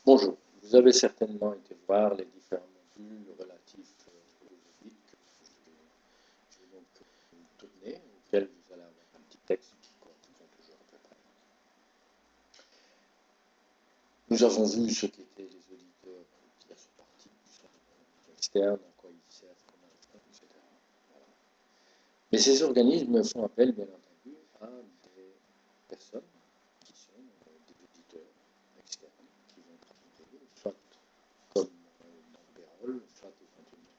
Bonjour, vous avez certainement été voir les différents modules relatifs aux audits que je vais donc tourner, auquel vous allez avoir un petit texte qui correspond toujours à peu près. Nous avons vu ce qu'étaient les auditeurs tierces parties, externes, à quoi ils servent, comment ils font, etc. Voilà. Mais ces organismes font appel, bien entendu, à des personnes qui sont des auditeurs externes, qui vont travailler, soit comme dans le payroll, soit éventuellement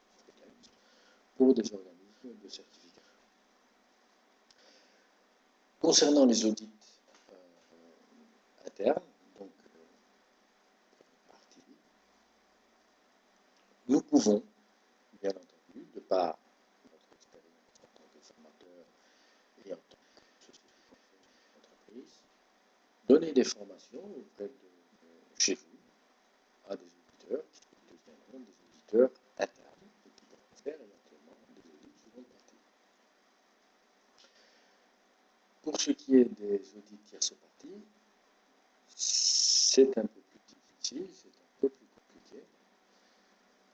pour des organismes de certification. Concernant les audits internes, donc partie, nous pouvons, bien entendu, de par notre expérience en tant que formateur et en tant que société d'entreprise, donner des formations auprès de chez vous à des auditeurs qui deviendront des auditeurs internes et qui pourront faire éventuellement des audits seconde partie. Pour ce qui est des audits tierce partie, c'est un peu plus difficile, c'est un peu plus compliqué.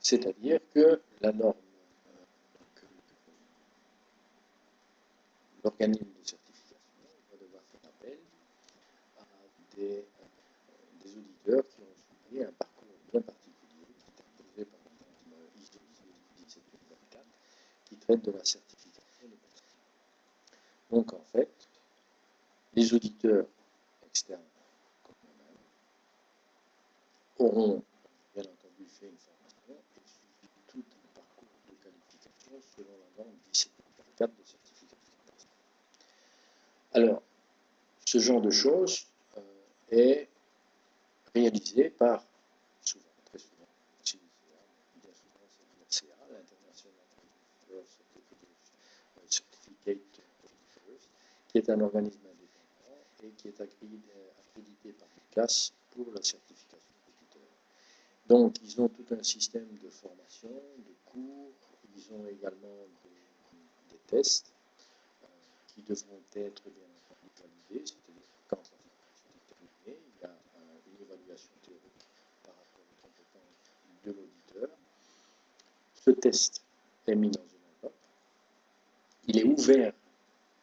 C'est-à-dire que la norme, l'organisme de certification va devoir faire appel à des auditeurs qui ont suivi un parcours bien particulier qui est imposé par la norme ISO 17024 qui traite de la certification des personnes. Donc en fait, les auditeurs externes comme moi-même auront bien entendu fait une formation et suivi tout un parcours de qualification selon la norme 17024 de certification des personnes. Alors, ce genre de choses est réalisé par, souvent, très souvent, CICA, bien souvent c'est l'IRCA, l'International Certificate Auditors, qui est un organisme indépendant et qui est accrédité par l'ICAS pour la certification d'auditeur. Donc, ils ont tout un système de formation, de cours, ils ont également des tests qui devront être bien entendu validés, c'est-à-dire que quand la formation est terminée, il y a une évaluation théorique par rapport aux compétences de l'auditeur. Ce test est mis dans une enveloppe. Il est ouvert,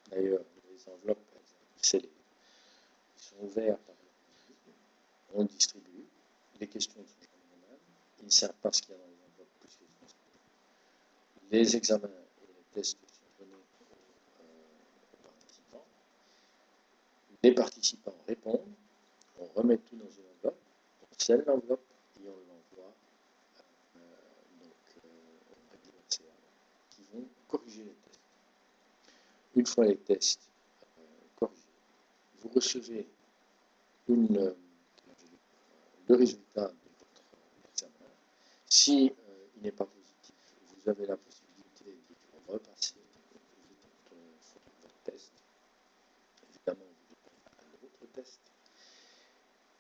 d'ailleurs, les enveloppes, par exemple, scellées. Ils sont ouverts par l'organisme. On le distribue. Les questions sont jamais les mêmes. Ils ne savent pas ce qu'il y a dans les enveloppes puisqu'ils sont scellés. Les examens et les tests sont donnés aux participants. Les participants répondent. On remet tout dans une enveloppe. On scelle l'enveloppe et on l'envoie auprès de l'IRCA qui vont corriger les tests. Une fois les tests corrigés, vous recevez le résultat de votre examen. Si il n'est pas positif, vous avez la possibilité de repasser votre test. Évidemment, vous devrez faire un autre test.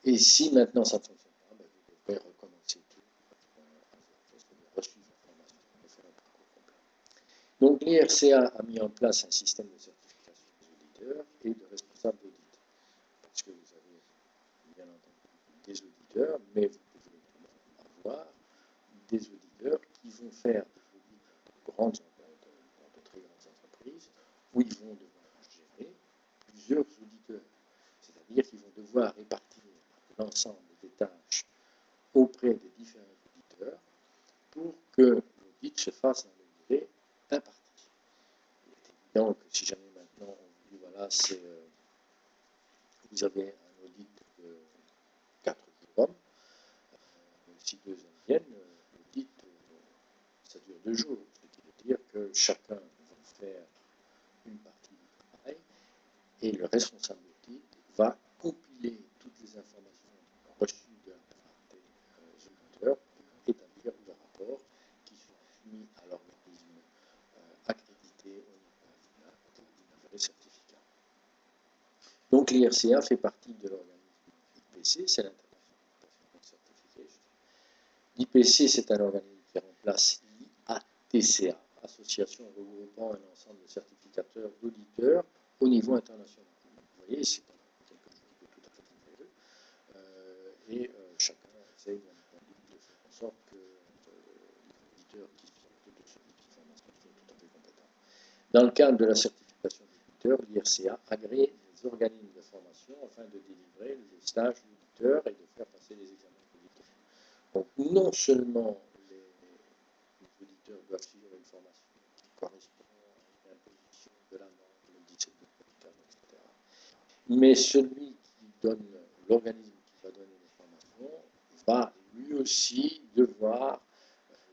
Et si maintenant ça ne fonctionne pas, ben, vous devrez recommencer tout parce que vous avez reçu l'information et faire un parcours complet. Donc l'IRCA a mis en place un système de certification des auditeurs et de responsables d'audit. Parce que vous avez bien entendu des auditeurs, mais vous pouvez également avoir des auditeurs qui vont faire des audits dans de très grandes entreprises où ils vont devoir gérer plusieurs auditeurs. C'est-à-dire qu'ils vont devoir répartir l'ensemble des tâches auprès des différents auditeurs pour que l'audit se fasse dans le délai imparti. Il est évident que si jamais maintenant on vous dit voilà, vous avez un audit de 4 jours, si 2 hommes viennent, l'audit, ça dure 2 jours, ce qui veut dire que chacun va faire une partie du travail et le responsable d'audit va compiler toutes les informations reçues de la part des auditeurs pour établir le rapport qui sera soumis à l'organisme accrédité au niveau national des certificats. Donc l'IRCA fait partie de l'organisme IPC, c'est l'International Certification. L'IPC, c'est un organisme qui remplace l'IATCA, Association regroupant un ensemble de certificateurs d'auditeurs au niveau international. Vous voyez, c'est quelque chose de tout à fait généreux. Et chacun Dans le cadre de la certification d'auditeur, l'IRCA agrée les organismes de formation afin de délivrer les stages d'auditeurs et de faire passer les examens d'auditeurs. Donc non seulement les auditeurs doivent suivre une formation qui correspond à une imposition de la norme, le 17 de Pékin, etc., mais celui qui donne, l'organisme qui va donner les formations, va lui aussi devoir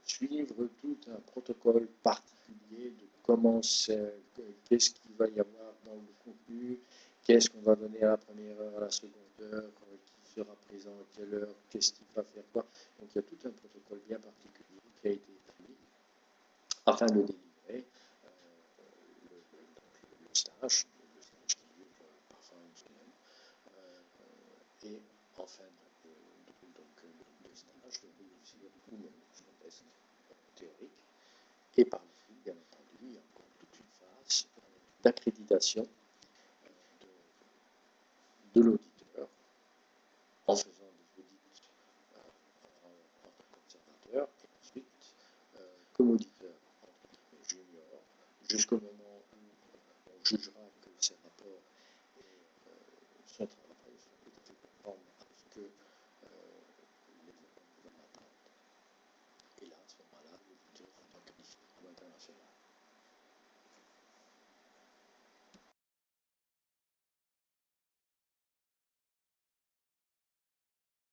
suivre tout un protocole particulier de comment c'est, qu'est-ce qu'il va y avoir dans le contenu, qu'est-ce qu'on va donner à la première heure, à la seconde heure, qui sera présent à quelle heure, qu'est-ce qu'il va faire quoi. Donc il y a tout un protocole bien particulier qui a été établi afin de délivrer le stage qui dure parfois une semaine, et en fin de stage, de réussir ou non son test théorique. Et par la suite, bien entendu, il y a encore toute une phase d'accréditation de l'auditeur en faisant des audits en tant qu'observateur et ensuite comme auditeur en tant que junior jusqu'au moment où on jugera